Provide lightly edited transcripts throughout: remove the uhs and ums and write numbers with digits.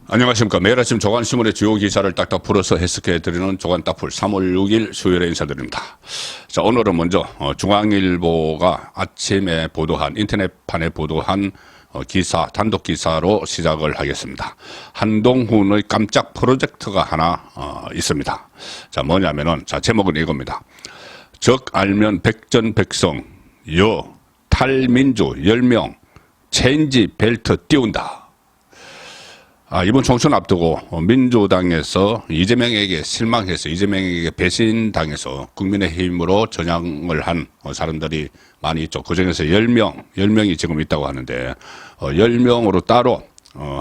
안녕하십니까. 매일 아침 조간신문의 주요 기사를 딱딱 풀어서 해석해드리는 조간따풀 3월 6일 수요일에 인사드립니다. 자, 오늘은 먼저 중앙일보가 아침에 보도한, 인터넷판에 보도한 기사, 단독 기사로 시작을 하겠습니다. 한동훈의 깜짝 프로젝트가 하나 있습니다. 자, 뭐냐면은, 자, 제목은 이겁니다. 적 알면 백전백성, 탈민주 10명, 체인지 벨트 띄운다. 이번 총선 앞두고 민주당에서 이재명에게 실망해서 이재명에게 배신당해서 국민의힘으로 전향을 한 사람들이 많이 있죠. 그중에서 10명이 지금 있다고 하는데 10명으로 따로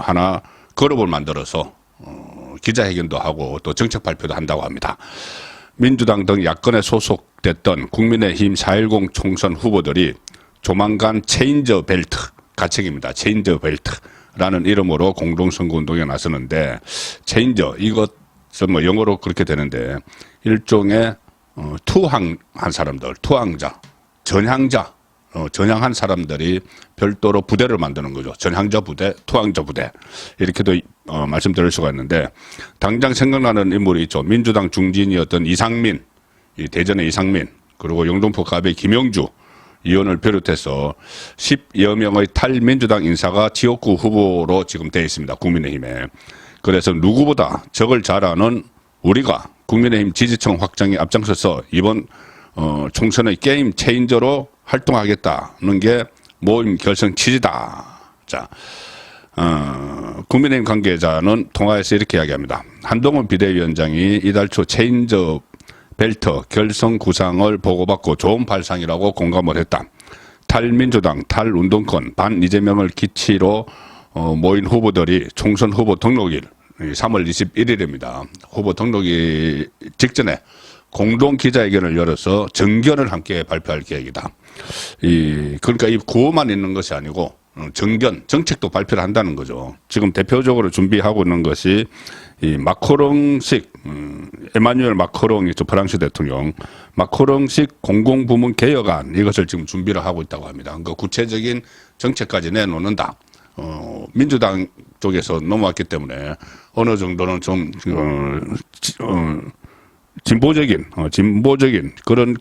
하나 그룹을 만들어서 기자회견도 하고 또 정책 발표도 한다고 합니다. 민주당 등 야권에 소속됐던 국민의힘 4.10 총선 후보들이 조만간 체인저 벨트, 가칭입니다. 체인저 벨트. 라는 이름으로 공동선거운동에 나서는데, 체인저, 이것은 뭐 영어로 그렇게 되는데, 일종의, 투항한 사람들, 투항자, 전향자, 전향한 사람들이 별도로 부대를 만드는 거죠. 전향자 부대, 투항자 부대. 이렇게도, 말씀드릴 수가 있는데, 당장 생각나는 인물이 있죠. 민주당 중진이었던 이상민, 대전의 이상민, 그리고 영등포 갑의 김영주, 의원을 비롯해서 10여 명의 탈민주당 인사가 지역구 후보로 지금 되어 있습니다. 국민의힘에. 그래서 누구보다 적을 잘 아는 우리가 국민의힘 지지층 확장에 앞장서서 이번 총선의 게임 체인저로 활동하겠다는 게 모임 결성 취지다. 자, 국민의힘 관계자는 통화에서 이렇게 이야기합니다. 한동훈 비대위원장이 이달 초 체인저 벨트 결성 구상을 보고받고 좋은 발상이라고 공감을 했다. 탈민주당, 탈운동권, 반 이재명을 기치로 모인 후보들이 총선 후보 등록일 3월 21일입니다. 후보 등록일 직전에 공동 기자회견을 열어서 정견을 함께 발표할 계획이다. 그러니까 이 구호만 있는 것이 아니고 정견, 정책도 발표를 한다는 거죠. 지금 대표적으로 준비하고 있는 것이 이 마크롱식, 에마뉴엘 마크롱이 프랑스 대통령, 마크롱식 공공부문 개혁안, 이것을 지금 준비를 하고 있다고 합니다. 그러니까 구체적인 정책까지 내놓는다. 민주당 쪽에서 넘어왔기 때문에 어느 정도는 좀, 진보적인 그런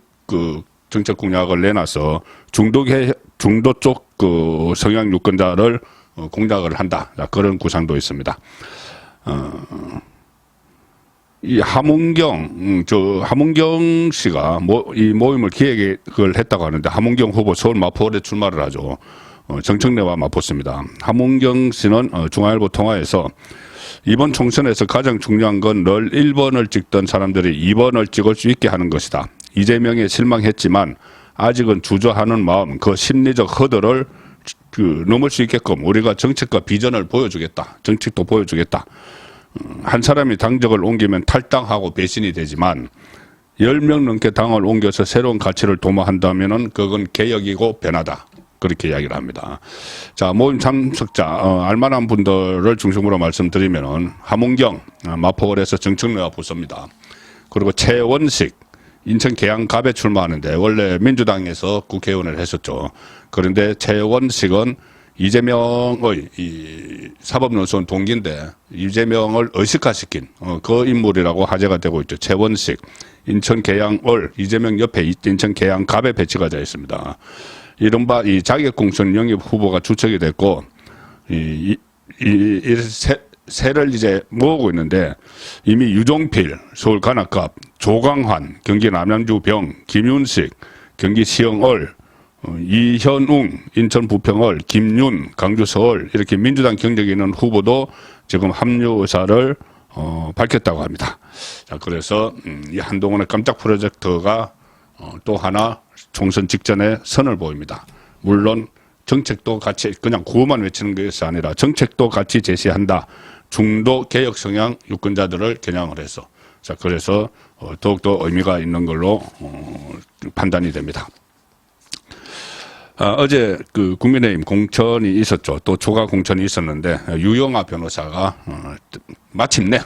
정책 공약을 내놔서 중도 쪽 성향 유권자를 공략을 한다. 그런 구상도 있습니다. 이 함은경 씨가 이 모임을 기획을 했다고 하는데, 함은경 후보 서울 마포에 출마를 하죠. 정청래와 맞붙습니다. 함은경 씨는 중앙일보 통화에서 이번 총선에서 가장 중요한 건 늘 1번을 찍던 사람들이 2번을 찍을 수 있게 하는 것이다. 이재명에 실망했지만 아직은 주저하는 마음, 그 심리적 허들을 넘을 수 있게끔 우리가 정책과 비전을 보여주겠다. 정책도 보여주겠다. 한 사람이 당적을 옮기면 탈당하고 배신이 되지만 10명 넘게 당을 옮겨서 새로운 가치를 도모한다면은 그건 개혁이고 변화다. 그렇게 이야기를 합니다. 자, 모임 참석자, 알만한 분들을 중심으로 말씀드리면은 함은경, 마포월에서 정청래와 붙습니다. 그리고 최원식, 인천 계양갑에 출마하는데 원래 민주당에서 국회의원을 했었죠. 그런데 최원식은 이재명의 이 사법연수원 동기인데 이재명을 의식화시킨 그 인물이라고 화제가 되고 있죠. 최원식, 인천 계양을 이재명 옆에 인천 계양갑에 배치가 되어 있습니다. 이른바 이 자객공천 영입 후보가 주축이 됐고 세를 이제 모으고 있는데 이미 유종필 서울 관악갑, 조광환 경기 남양주 병, 김윤식 경기 시흥을, 이현웅 인천 부평을, 김윤 강주 서울, 이렇게 민주당 경력이 있는 후보도 지금 합류 의사를 밝혔다고 합니다. 자, 그래서 이 한동훈의 깜짝 프로젝트가 또 하나 총선 직전에 선을 보입니다. 물론 정책도 같이 그냥 구호만 외치는 것이 아니라 정책도 같이 제시한다. 중도 개혁 성향 유권자들을 겨냥을 해서. 자, 그래서 더욱더 의미가 있는 걸로 판단이 됩니다. 어제 국민의힘 공천이 있었죠. 또 추가 공천이 있었는데 유영아 변호사가 마침내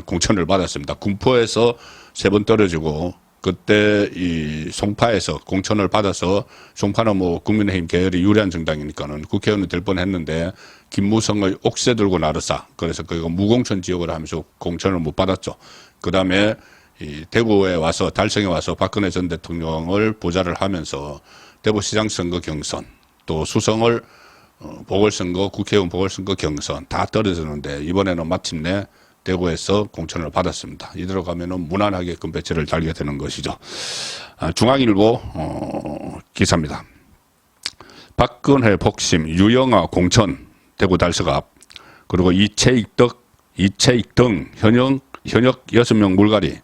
공천을 받았습니다. 군포에서 3번 떨어지고 그때 이 송파에서 공천을 받아서, 송파는 뭐 국민의힘 계열이 유리한 정당이니까는 국회의원이 될 뻔했는데 김무성의 옥새 들고 나르사, 그래서 그거 무공천 지역을 하면서 공천을 못 받았죠. 그 다음에 이 대구에 와서, 달성에 와서 박근혜 전 대통령을 보좌를 하면서 대구시장 선거 경선, 또 수성을 보궐선거, 국회의원 보궐선거 경선 다 떨어졌는데 이번에는 마침내 대구에서 공천을 받았습니다. 이대로 가면은 무난하게 금배지를 달게 되는 것이죠. 중앙일보 기사입니다. 박근혜 복심, 유영아 공천, 대구 달서갑, 그리고 이채익 등 현역 6명 물갈이,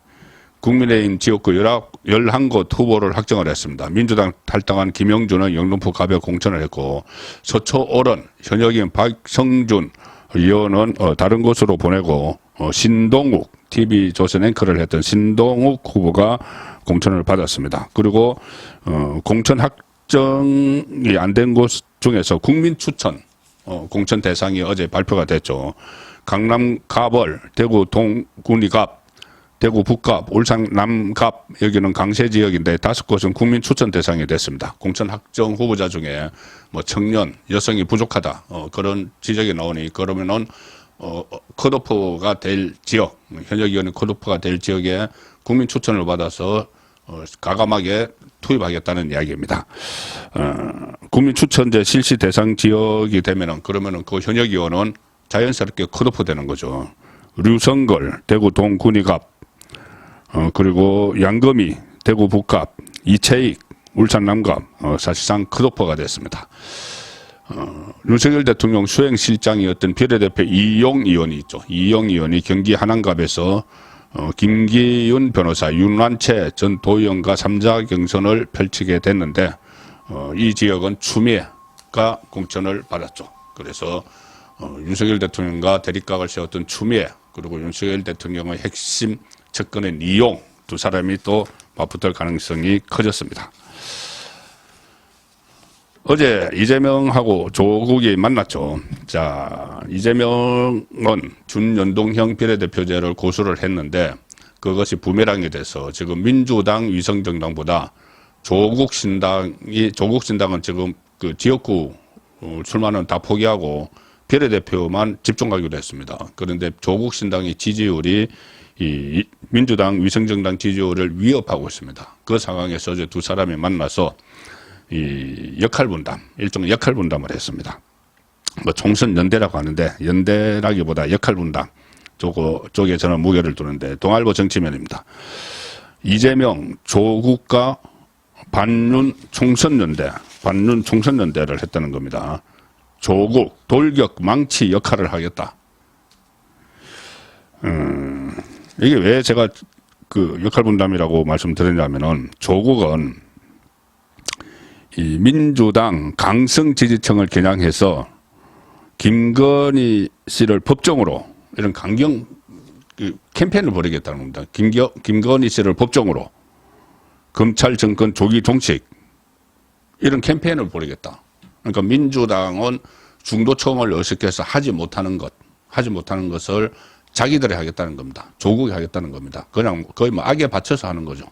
국민의힘 지역구 11곳 후보를 확정을 했습니다. 민주당 탈당한 김영준은 영등포 갑에 공천을 했고, 서초오른 현역인 박성준 의원은 다른 곳으로 보내고, 신동욱, TV조선 앵커를 했던 신동욱 후보가 공천을 받았습니다. 그리고 공천 확정이 안 된 곳 중에서 국민 추천 공천 대상이 어제 발표가 됐죠. 강남 갑을, 대구 동구리갑, 대구 북갑, 울산 남갑, 여기는 강세 지역인데 5곳은 국민 추천 대상이 됐습니다. 공천 확정 후보자 중에 뭐 청년, 여성이 부족하다 그런 지적이 나오니, 그러면은 컷오프가 될 지역, 현역 의원이 컷오프가 될 지역에 국민 추천을 받아서 과감하게 투입하겠다는 이야기입니다. 국민 추천제 실시 대상 지역이 되면은, 그러면은 그 현역 의원은 자연스럽게 컷오프 되는 거죠. 류성걸, 대구 동구리갑, 그리고 양금희, 대구 북갑, 이채익, 울산 남갑, 사실상 컷오프가 됐습니다. 윤석열 대통령 수행실장이었던 비례대표 이용 의원이 있죠. 이용 의원이 경기 한양갑에서 김기윤 변호사, 윤완채 전 도의원과 3자 경선을 펼치게 됐는데, 이 지역은 추미애가 공천을 받았죠. 그래서 윤석열 대통령과 대립각을 세웠던 추미애, 그리고 윤석열 대통령의 핵심 측근인 이용, 두 사람이 또 맞붙을 가능성이 커졌습니다. 어제 이재명하고 조국이 만났죠. 자, 이재명은 준연동형 비례대표제를 고수를 했는데 그것이 부메랑이 돼서 지금 민주당 위성정당보다 조국신당은 지금 그 지역구 출마는 다 포기하고 비례대표만 집중하기로 했습니다. 그런데 조국신당의 지지율이 이 민주당 위성정당 지지율을 위협하고 있습니다. 그 상황에서 어제 두 사람이 만나서 이 역할분담, 일종의 역할분담을 했습니다. 뭐 총선 연대라고 하는데 연대라기보다 역할분담 쪽에 저는 무게를 두는데, 동아일보 정치면입니다. 이재명, 조국과 반윤 총선연대를 했다는 겁니다. 조국, 돌격, 망치 역할을 하겠다. 이게 왜 제가 그 역할분담이라고 말씀드리냐면은, 조국은 이 민주당 강성 지지층을 겨냥해서 김건희 씨를 법정으로, 이런 강경 캠페인을 벌이겠다는 겁니다. 김건희 씨를 법정으로, 검찰 정권 조기 종식, 이런 캠페인을 벌이겠다. 그러니까 민주당은 중도층을 의식해서 하지 못하는 것을 자기들이 하겠다는 겁니다. 조국이 하겠다는 겁니다. 그냥 거의 뭐 악에 받쳐서 하는 거죠.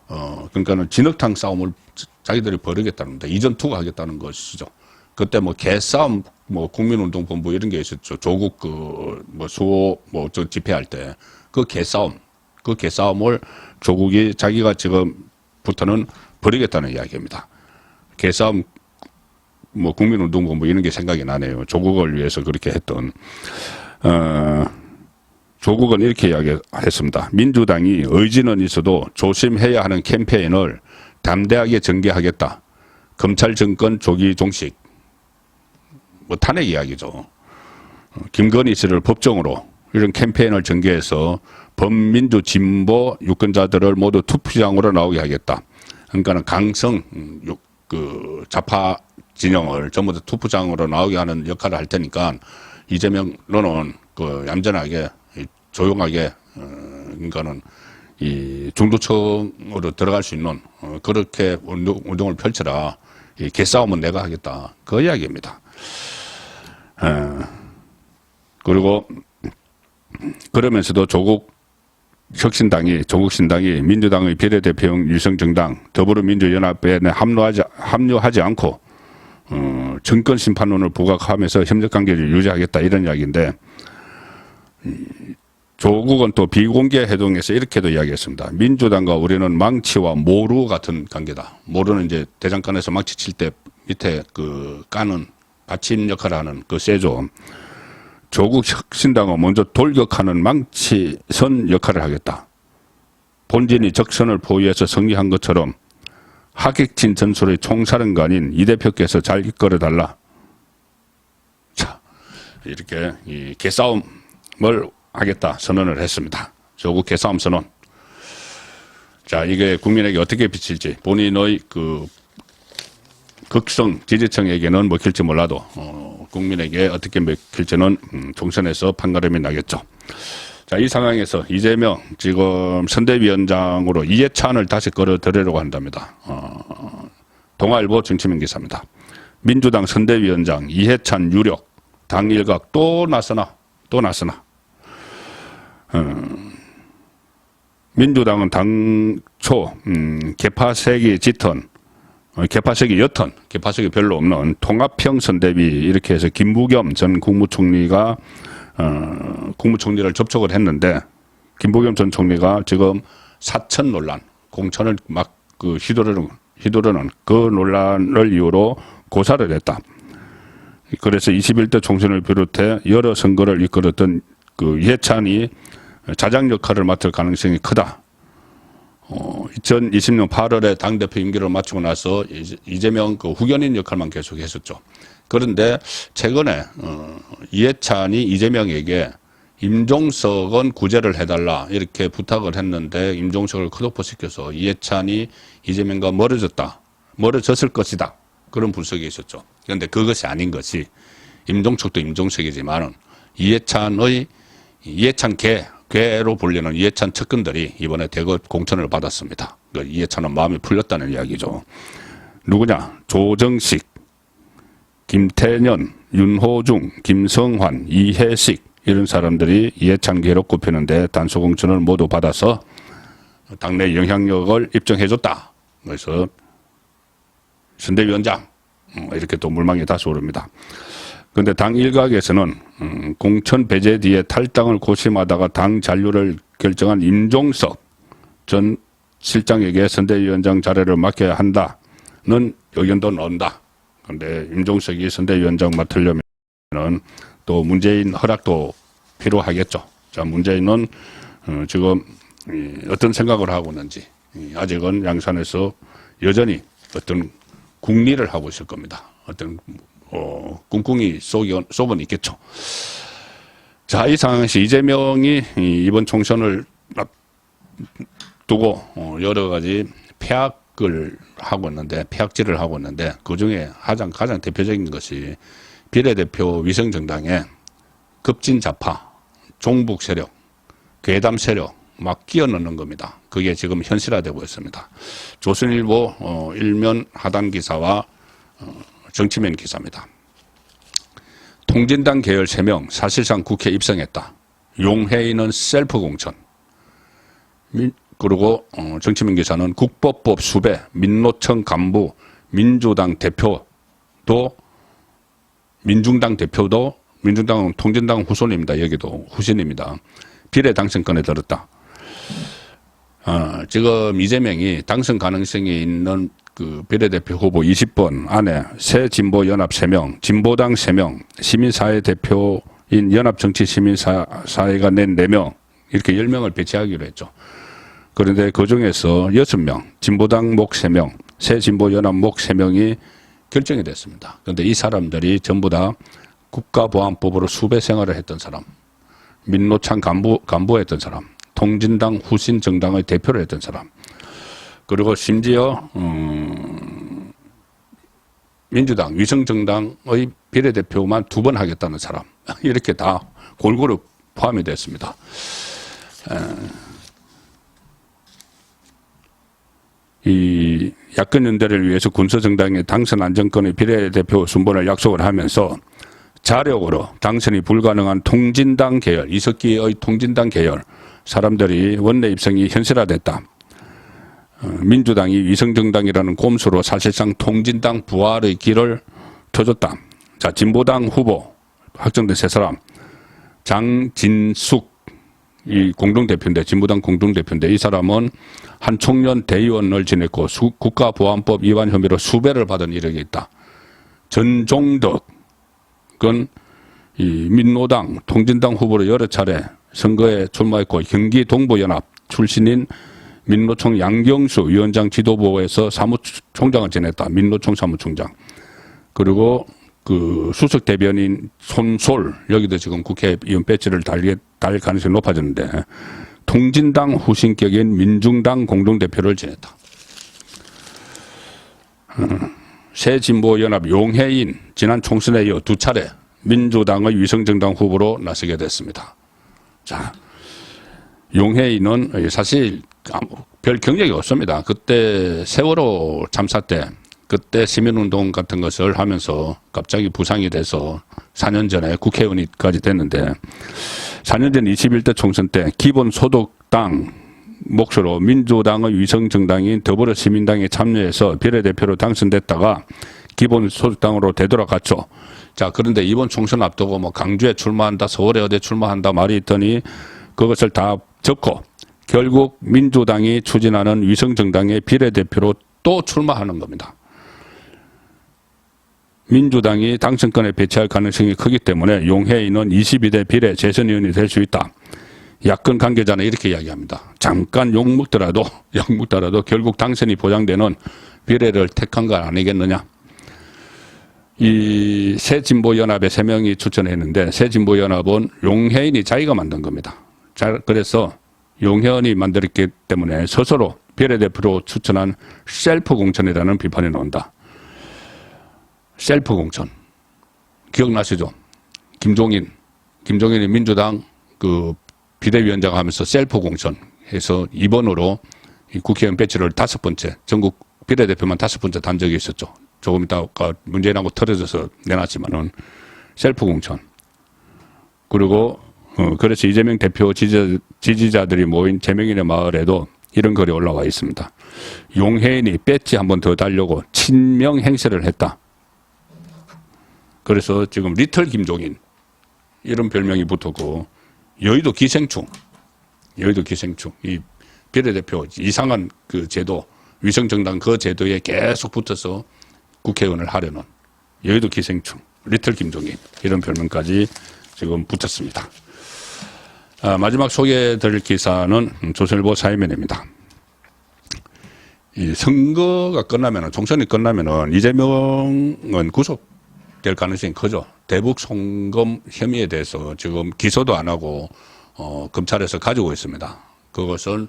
그러니까는 진흙탕 싸움을 자기들이 벌이겠다는 겁니다. 이전투가 하겠다는 것이죠. 그때 뭐 개싸움, 뭐 국민운동본부 이런 게 있었죠. 조국 수호 저 집회할 때 그 개싸움을 조국이 자기가 지금부터는 벌이겠다는 이야기입니다. 개싸움, 뭐 국민운동본부 이런 게 생각이 나네요. 조국을 위해서 그렇게 했던. 조국은 이렇게 이야기했습니다. 민주당이 의지는 있어도 조심해야 하는 캠페인을 담대하게 전개하겠다. 검찰 정권 조기 종식. 뭐 탄핵 이야기죠. 김건희 씨를 법정으로 이런 캠페인을 전개해서 범민주 진보 유권자들을 모두 투표장으로 나오게 하겠다. 그러니까는 강성 좌파 진영을 전부 다 투표장으로 나오게 하는 역할을 할 테니까, 이재명 너는 얌전하게 조용하게 그러니까는 이 중도층으로 들어갈 수 있는 그렇게 운동을 펼쳐라. 이 개싸움은 내가 하겠다. 그 이야기입니다. 그리고 그러면서도 조국 혁신당이 조국신당이 민주당의 비례대표형 유성정당 더불어민주연합에 합류하지 않고 정권 심판론을 부각하면서 협력관계를 유지하겠다 이런 이야기인데 조국은 또 비공개 회동에서 이렇게도 이야기했습니다. 민주당과 우리는 망치와 모루 같은 관계다. 모루는 이제 대장간에서 망치 칠 때 밑에 그 까는 받침 역할을 하는 그 쇠죠. 조국 혁신당은 먼저 돌격하는 망치선 역할을 하겠다. 본진이 적선을 포위해서 승리한 것처럼 하객진 전술의 총사령관인 이 대표께서 잘 이끌어달라. 자, 이렇게 이 개싸움을 하겠다 선언을 했습니다. 조국 개싸움 선언. 자, 이게 국민에게 어떻게 비칠지 본인의 그 극성 지지층에게는 먹힐지 몰라도 국민에게 어떻게 먹힐지는 총선에서 판가름이 나겠죠. 자, 이 상황에서 이재명 지금 선대위원장으로 이해찬을 다시 끌어들이려고 한답니다. 동아일보 정치면 기사입니다. 민주당 선대위원장 이해찬 유력 당 일각 또 나서나 민주당은 당초 개파색이 짙은 개파색이 옅은 개파색이 별로 없는 통합형 선대위 이렇게 해서 김부겸 전 국무총리가 국무총리를 접촉을 했는데 김부겸 전 총리가 지금 사천 논란 공천을 막 그 휘두르는 그 논란을 이유로 고사를 했다. 그래서 21대 총선을 비롯해 여러 선거를 이끌었던 그 이해찬이 자장 역할을 맡을 가능성이 크다. 2020년 8월에 당대표 임기를 마치고 나서 이재명 그 후견인 역할만 계속 했었죠. 그런데 최근에 이해찬이 이재명에게 임종석은 구제를 해달라 이렇게 부탁을 했는데 임종석을 컷오프시켜서 이해찬이 이재명과 멀어졌을 것이다. 그런 분석이 있었죠. 그런데 그것이 아닌 것이 임종석도 임종석이지만은 이해찬 괴로 불리는 이해찬 측근들이 이번에 대거 공천을 받았습니다. 이해찬은 마음이 풀렸다는 이야기죠. 누구냐? 조정식, 김태년, 윤호중, 김성환, 이해식 이런 사람들이 이해찬 괴로 꼽히는데 단수 공천을 모두 받아서 당내 영향력을 입증해줬다. 그래서 선대위원장 이렇게 또 물망이 다시 오릅니다. 그런데 당 일각에서는 공천 배제 뒤에 탈당을 고심하다가 당 잔류를 결정한 임종석 전 실장에게 선대위원장 자리를 맡겨야 한다는 의견도 나온다. 그런데 임종석이 선대위원장 맡으려면 또 문재인 허락도 필요하겠죠. 자, 문재인은 지금 어떤 생각을 하고 있는지 아직은 양산에서 여전히 어떤 궁리를 하고 있을 겁니다. 어떤 꿍꿍이 속은 있겠죠. 자, 이 상황에서 이재명이 이번 총선을 두고 여러 가지 폐악질을 하고 있는데 그중에 가장 대표적인 것이 비례대표 위성정당에 급진 좌파, 종북 세력, 괴담 세력 막 끼워 넣는 겁니다. 그게 지금 현실화되고 있습니다. 조선일보 일면 하단 기사와 정치면 기사입니다. 통진당 계열 3명 사실상 국회 입성했다. 용해인은 셀프 공천. 그리고 정치면 기사는 국법법 수배, 민노총 간부, 민주당 대표도 민중당은 통진당 후손입니다. 여기도 후신입니다. 비례 당선권에 들었다. 지금 이재명이 당선 가능성이 있는 그 비례대표 후보 20번 안에 새 진보 연합 3명, 진보당 3명, 시민사회 대표인 연합정치시민사회가 낸 4명, 이렇게 10명을 배치하기로 했죠. 그런데 그 중에서 6명, 진보당 목 3명, 새 진보 연합 목 3명이 결정이 됐습니다. 그런데 이 사람들이 전부 다 국가보안법으로 수배 생활을 했던 사람, 민노총 간부했던 사람, 통진당 후신 정당의 대표를 했던 사람, 그리고 심지어 민주당 위성정당의 비례대표만 2번 하겠다는 사람, 이렇게 다 골고루 포함이 됐습니다. 이 야권 연대를 위해서 군소정당의 당선 안정권의 비례대표 순번을 약속을 하면서 자력으로 당선이 불가능한 통진당 계열, 이석기의 통진당 계열 사람들이 원내 입성이 현실화됐다. 민주당이 위성정당이라는 꼼수로 사실상 통진당 부활의 길을 터줬다. 자, 진보당 후보 확정된 세 사람. 장진숙 이 공동대표인데, 진보당 공동대표인데, 이 사람은 한 청년 대의원을 지냈고 국가보안법 위반 혐의로 수배를 받은 이력이 있다. 전종덕은 이 민노당 통진당 후보로 여러 차례 선거에 출마했고 경기 동부연합 출신인 민노총 양경수 위원장 지도부에서 사무총장을 지냈다. 민노총 사무총장. 그리고 그 수석 대변인 손솔, 여기도 지금 국회의원 배지를 달 가능성이 높아졌는데, 통진당 후신격인 민중당 공동대표를 지냈다. 새진보연합 용해인, 지난 총선에 이어 두 차례 민주당의 위성정당 후보로 나서게 됐습니다. 자, 용해인은 사실 별 경력이 없습니다. 그때 세월호 참사 때, 그때 시민운동 같은 것을 하면서 갑자기 부상이 돼서 4년 전에 국회의원이까지 됐는데, 4년 전 21대 총선 때 기본소득당 몫으로 민주당의 위성정당인 더불어시민당에 참여해서 비례대표로 당선됐다가 기본소득당으로 되돌아갔죠. 자, 그런데 이번 총선 앞두고 뭐 강주에 출마한다, 서울에 어디 출마한다 말이 있더니 그것을 다 접고 결국 민주당이 추진하는 위성정당의 비례대표로 또 출마하는 겁니다. 민주당이 당선권에 배치할 가능성이 크기 때문에 용해인은 22대 비례 재선의원이 될 수 있다. 야권 관계자는 이렇게 이야기합니다. 잠깐 욕먹더라도 결국 당선이 보장되는 비례를 택한 건 아니겠느냐. 이 새진보연합에 3명이 추천했는데, 새진보연합은 용해인이 자기가 만든 겁니다. 그래서 용해인이 만들었기 때문에 스스로 비례대표로 추천한 셀프 공천이라는 비판이 나온다. 셀프 공천. 기억나시죠? 김종인이 민주당 그 비대위원장 하면서 셀프 공천해서 2번으로 이 국회의원 배치를 5번째, 전국 비례대표만 5번째 단 적이 있었죠. 조금 있다가 문재인하고 틀어져서 내놨지만은 셀프 공천. 그리고 그래서 이재명 대표 지지자들이 모인 재명인의 마을에도 이런 글이 올라와 있습니다. 용해인이 배지 한 번 더 달려고 친명 행세를 했다. 그래서 지금 리틀 김종인 이런 별명이 붙었고, 여의도 기생충, 이 비례대표 이상한 그 제도, 위성정당 그 제도에 계속 붙어서 국회의원을 하려는 여의도 기생충, 리틀 김종인 이런 별명까지 지금 붙었습니다. 마지막 소개해드릴 기사는 조선일보 사회면입니다. 이 선거가 끝나면은, 총선이 끝나면은 이재명은 구속될 가능성이 크죠. 대북 송금 혐의에 대해서 지금 기소도 안 하고 검찰에서 가지고 있습니다. 그것은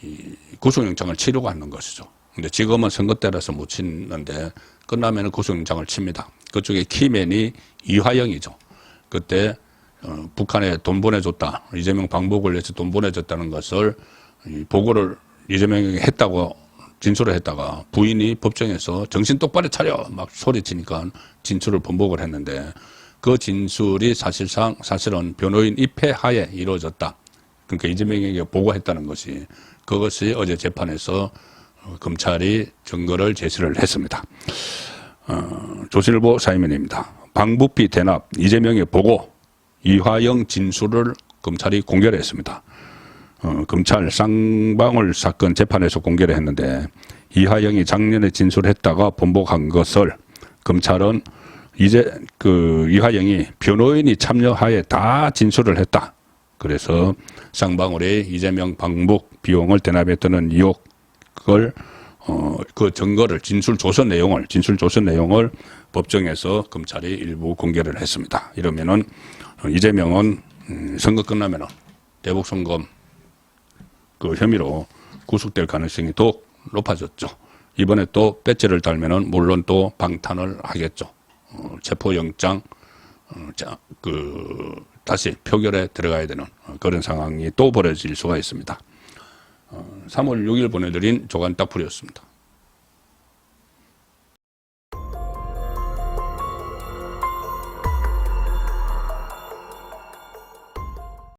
이 구속영장을 치려고 하는 것이죠. 근데 지금은 선거 때라서 못 치는데 끝나면은 구속영장을 칩니다. 그쪽에 키맨이 이화영이죠. 그때 북한에 돈 보내줬다, 이재명 방북을 위해서 돈 보내줬다는 것을 보고를 이재명에게 했다고 진술을 했다가 부인이 법정에서 정신 똑바로 차려 막 소리치니까 진술을 번복을 했는데, 그 진술이 사실은 변호인 입회하에 이루어졌다. 그러니까 이재명에게 보고했다는 것이, 그것이 어제 재판에서 검찰이 증거를 제시를 했습니다. 조선일보 사회면입니다. 방북비 대납, 이재명의 보고, 이화영 진술을 검찰이 공개를 했습니다. 검찰 쌍방울 사건 재판에서 공개를 했는데, 이화영이 작년에 진술했다가 번복한 것을 검찰은 이제 그 이화영이 변호인이 참여하에 다 진술을 했다. 그래서 쌍방울이 이재명 방북 비용을 대납했다는 의혹을 그 증거를 진술 조서 내용을 법정에서 검찰이 일부 공개를 했습니다. 이러면은 이재명은 선거 끝나면은 대북 송금 그 혐의로 구속될 가능성이 더욱 높아졌죠. 이번에 또 배지를 달면은 물론 또 방탄을 하겠죠. 체포영장 다시 표결에 들어가야 되는 그런 상황이 또 벌어질 수가 있습니다. 3월 6일 보내드린 조간 딱풀이었습니다.